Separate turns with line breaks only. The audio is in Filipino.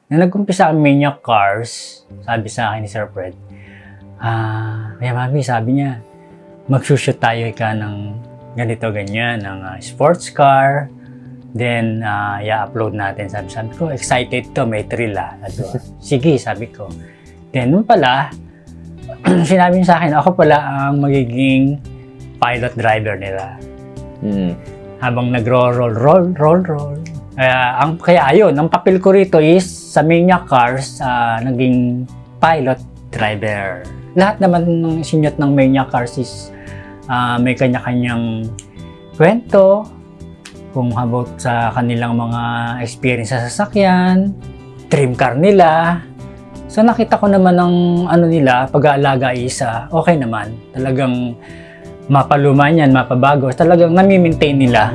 Nung nag-umpisa ang Maniac Cars, sabi sa akin ni Sir Fred, Kuya Mami, sabi niya, mag-shoot tayo ng ganito, ganyan, ng sports car. Then, i-upload natin. Sabi ko, excited to, may thrill Sabi ko, sige, sabi ko. Then, nung pala, sinabi niya sa akin, ako pala ang magiging pilot driver nila. Habang nagro-roll. Kaya ayun, ang papel ko rito is sa Maniac Cars, naging pilot driver. Lahat naman ng sinyot ng Maniac Cars is may kanya-kanyang kwento kung about sa kanilang mga experience sa sasakyan, dream car nila. So nakita ko naman ng nila, pag-aalaga isa, okay naman. Talagang mapaluma yan, mapabago. Talagang nami-maintain nila.